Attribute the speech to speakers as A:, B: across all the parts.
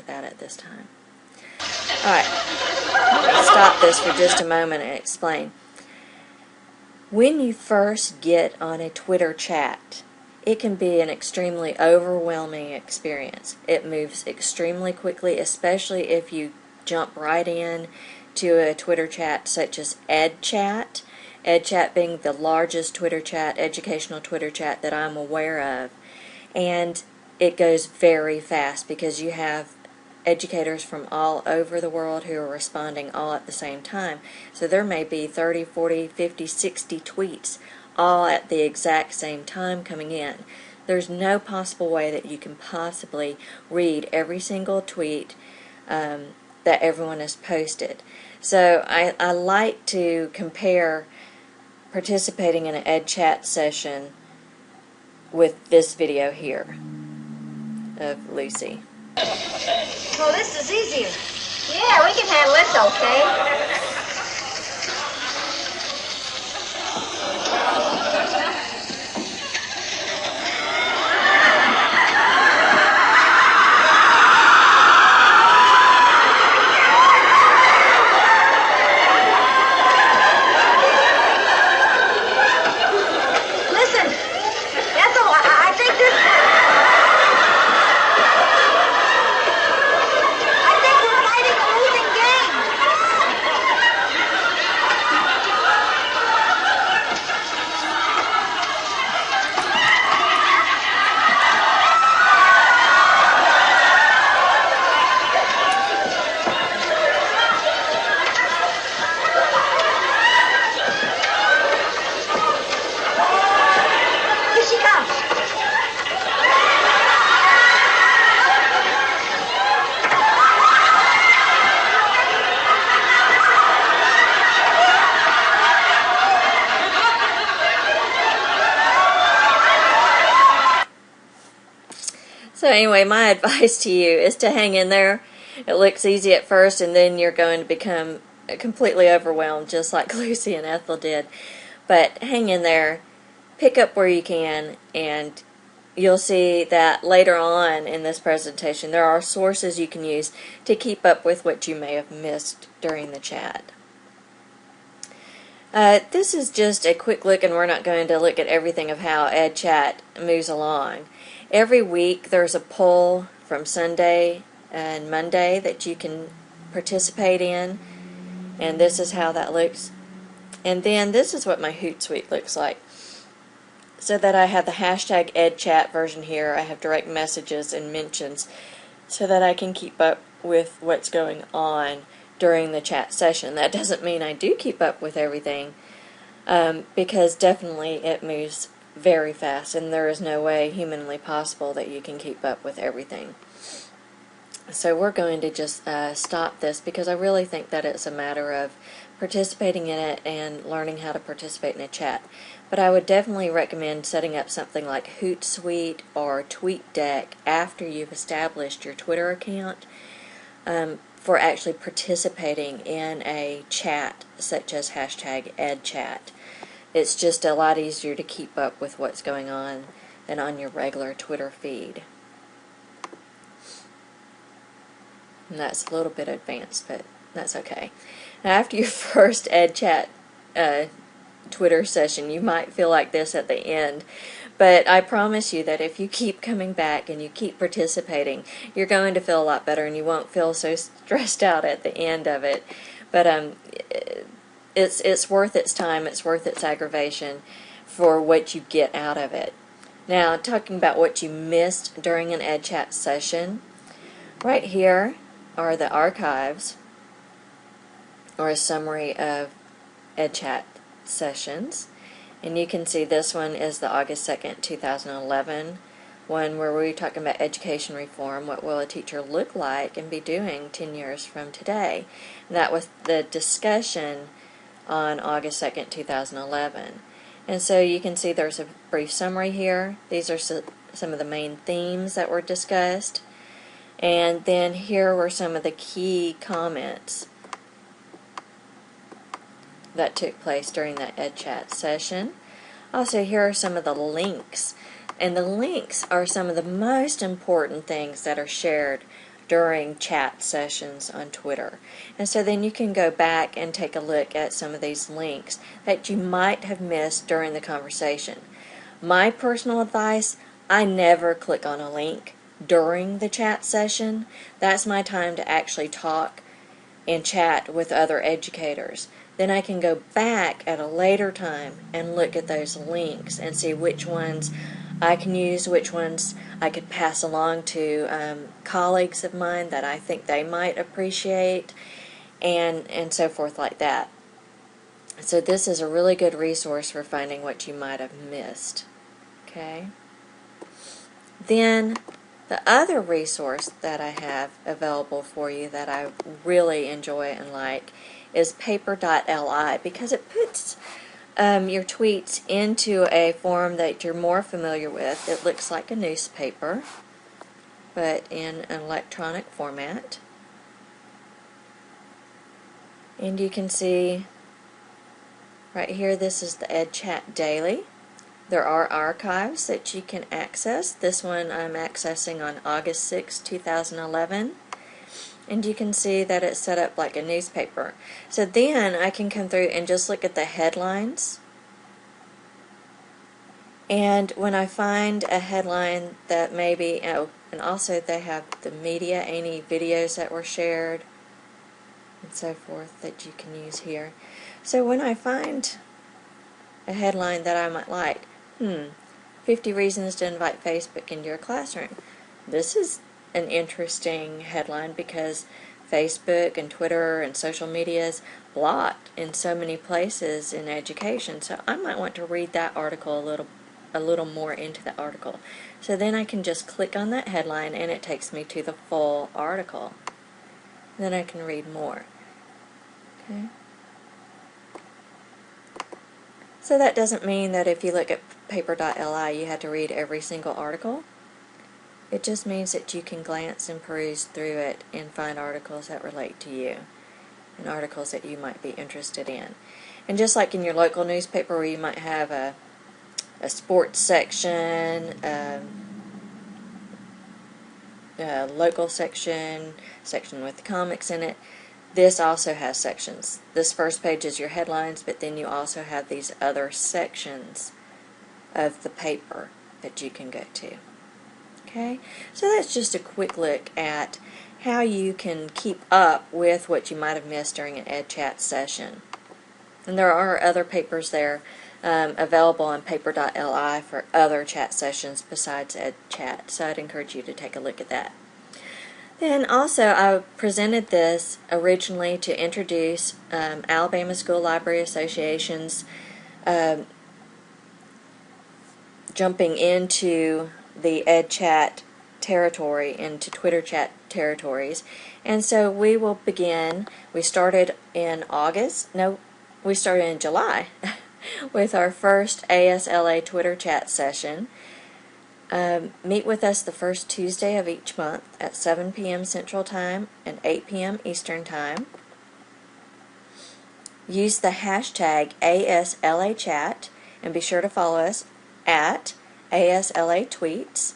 A: at that at this time. Alright, let's stop this for just a moment and explain. When you first get on a Twitter chat, it can be an extremely overwhelming experience. It moves extremely quickly, especially if you jump right in to a Twitter chat such as EdChat. EdChat being the largest Twitter chat, educational Twitter chat that I'm aware of. And it goes very fast because you have educators from all over the world who are responding all at the same time. So there may be 30, 40, 50, 60 tweets all at the exact same time coming in. There's no possible way that you can possibly read every single tweet that everyone has posted. So I like to compare participating in an EdChat session with this video here of Lucy.
B: Well, this is easier. Yeah, we can handle this okay. Listen, Ethel, I think this...
A: So anyway, my advice to you is to hang in there. It looks easy at first, and then you're going to become completely overwhelmed, just like Lucy and Ethel did. But hang in there, pick up where you can, and you'll see that later on in this presentation there are sources you can use to keep up with what you may have missed during the chat. This is just a quick look, and we're not going to look at everything of how EdChat moves along. Every week there's a poll from Sunday and Monday that you can participate in, and this is how that looks. And then this is what my Hootsuite looks like. So that I have the hashtag EdChat version here. I have direct messages and mentions so that I can keep up with what's going on during the chat session. That doesn't mean I do keep up with everything, because definitely it moves very fast, and there is no way humanly possible that you can keep up with everything. So we're going to just stop this, because I really think that it's a matter of participating in it and learning how to participate in a chat. But I would definitely recommend setting up something like Hootsuite or TweetDeck after you've established your Twitter account for actually participating in a chat such as hashtag EdChat. It's just a lot easier to keep up with what's going on than on your regular Twitter feed. And that's a little bit advanced, but that's okay. Now, after your first EdChat Twitter session, you might feel like this at the end, but I promise you that if you keep coming back and you keep participating, you're going to feel a lot better, and you won't feel so stressed out at the end of it. But it's worth its time, it's worth its aggravation for what you get out of it. Now, talking about what you missed during an EdChat session, right here are the archives, or a summary of EdChat sessions. And you can see this one is the August 2nd, 2011 one, where we were talking about education reform. What will a teacher look like and be doing 10 years from today? And that was the discussion on August 2nd, 2011. And so you can see there's a brief summary here. These are some of the main themes that were discussed. And then here were some of the key comments that took place during that EdChat session. Also, here are some of the links. And the links are some of the most important things that are shared during chat sessions on Twitter. And so then you can go back and take a look at some of these links that you might have missed during the conversation. My personal advice, I never click on a link during the chat session. That's my time to actually talk and chat with other educators. Then I can go back at a later time and look at those links and see which ones I can use, which ones I could pass along to colleagues of mine that I think they might appreciate, and so forth like that. So this is a really good resource for finding what you might have missed. Okay. Then the other resource that I have available for you that I really enjoy and like is paper.li, because it puts your tweets into a form that you're more familiar with. It looks like a newspaper, but in an electronic format. And you can see right here, this is the EdChat Daily. There are archives that you can access. This one I'm accessing on August 6, 2011. And you can see that it's set up like a newspaper. So then I can come through and just look at the headlines. And when I find a headline that maybe, oh, and also they have the media, any videos that were shared, and so forth that you can use here. So when I find a headline that I might like, 50 reasons to invite Facebook into your classroom. This is an interesting headline because Facebook and Twitter and social media is blocked in so many places in education. So I might want to read that article a little more into the article. So then I can just click on that headline and it takes me to the full article. Then I can read more. Okay. So that doesn't mean that if you look at paper.li you have to read every single article. It just means that you can glance and peruse through it and find articles that relate to you and articles that you might be interested in. And just like in your local newspaper where you might have a sports section, a local section with comics in it, this also has sections. This first page is your headlines, but then you also have these other sections of the paper that you can go to. Okay, so that's just a quick look at how you can keep up with what you might have missed during an EdChat session. And there are other papers there available on paper.li for other chat sessions besides EdChat, so I'd encourage you to take a look at that. Then also I presented this originally to introduce Alabama School Library Association's jumping into the EdChat territory, into Twitter chat territories. And so we will begin, we started in July with our first ASLA Twitter chat session. Meet with us the first Tuesday of each month at 7 p.m. Central Time and 8 p.m. Eastern Time. Use the hashtag ASLAchat and be sure to follow us at ASLA Tweets.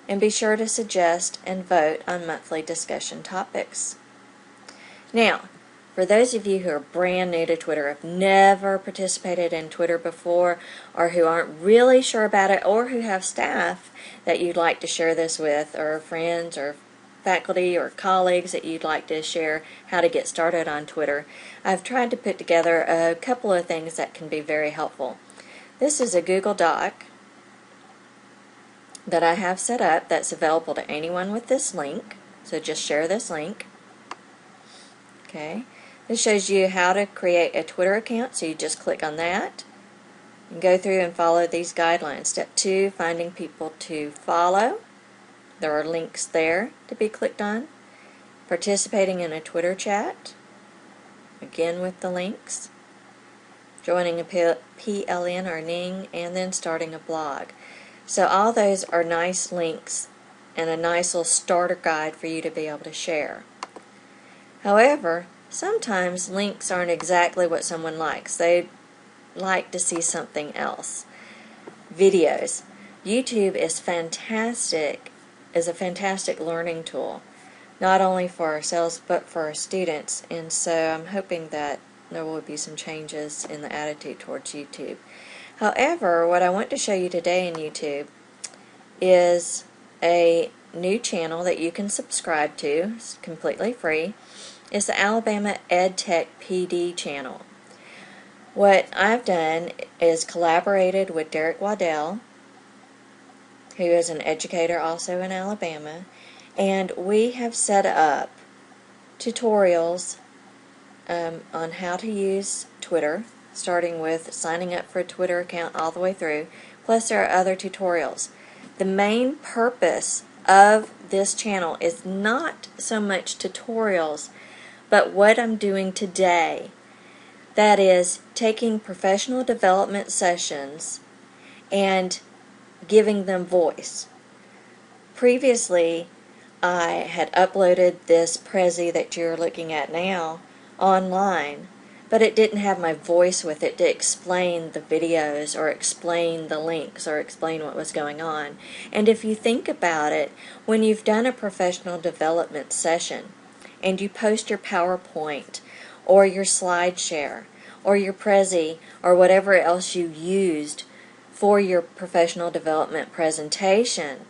A: And be sure to suggest and vote on monthly discussion topics. Now, for those of you who are brand new to Twitter, have never participated in Twitter before, or who aren't really sure about it, or who have staff that you'd like to share this with, or friends, or faculty, or colleagues that you'd like to share how to get started on Twitter, I've tried to put together a couple of things that can be very helpful. This is a Google Doc that I have set up that's available to anyone with this link, so just share this link. Okay. This shows you how to create a Twitter account, so you just click on that and go through and follow these guidelines. Step 2, finding people to follow. There are links there to be clicked on. Participating in a Twitter chat, again with the links. Joining a PLN or Ning, and then starting a blog. So all those are nice links and a nice little starter guide for you to be able to share. However, sometimes links aren't exactly what someone likes. They like to see something else. Videos. YouTube is fantastic is a fantastic learning tool, not only for ourselves but for our students, and so I'm hoping that there will be some changes in the attitude towards YouTube. However, what I want to show you today in YouTube is a new channel that you can subscribe to. It's completely free. It's the Alabama EdTech PD channel. What I've done is collaborated with Derek Waddell, who is an educator also in Alabama, and we have set up tutorials on how to use Twitter, starting with signing up for a Twitter account all the way through, plus there are other tutorials. The main purpose of this channel is not so much tutorials, but what I'm doing today. That is, taking professional development sessions and giving them voice. Previously, I had uploaded this Prezi that you're looking at now online, but it didn't have my voice with it to explain the videos or explain the links or explain what was going on. And if you think about it, when you've done a professional development session and you post your PowerPoint or your SlideShare or your Prezi or whatever else you used for your professional development presentation,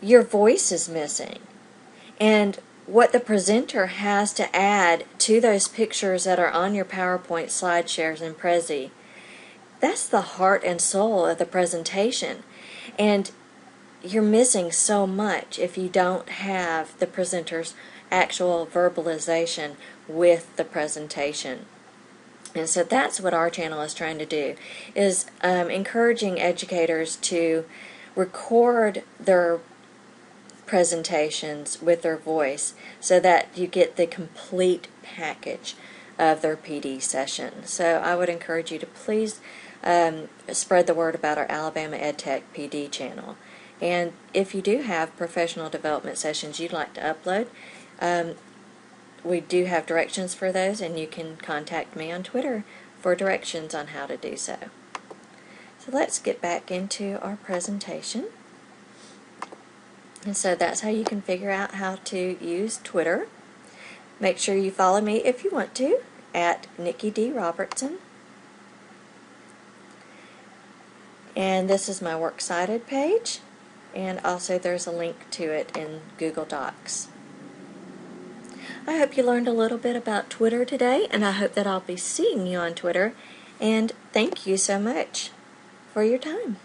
A: your voice is missing. And what the presenter has to add to those pictures that are on your PowerPoint, SlideShares, and Prezi, that's the heart and soul of the presentation. And you're missing so much if you don't have the presenter's actual verbalization with the presentation. And so that's what our channel is trying to do, is encouraging educators to record their presentations with their voice so that you get the complete package of their PD session. So I would encourage you to please spread the word about our Alabama EdTech PD channel. And if you do have professional development sessions you'd like to upload, we do have directions for those, and you can contact me on Twitter for directions on how to do so. So let's get back into our presentation. And so that's how you can figure out how to use Twitter. Make sure you follow me if you want to at Nikki D. Robertson. And this is my Works Cited page, and also there's a link to it in Google Docs. I hope you learned a little bit about Twitter today, and I hope that I'll be seeing you on Twitter. And thank you so much for your time.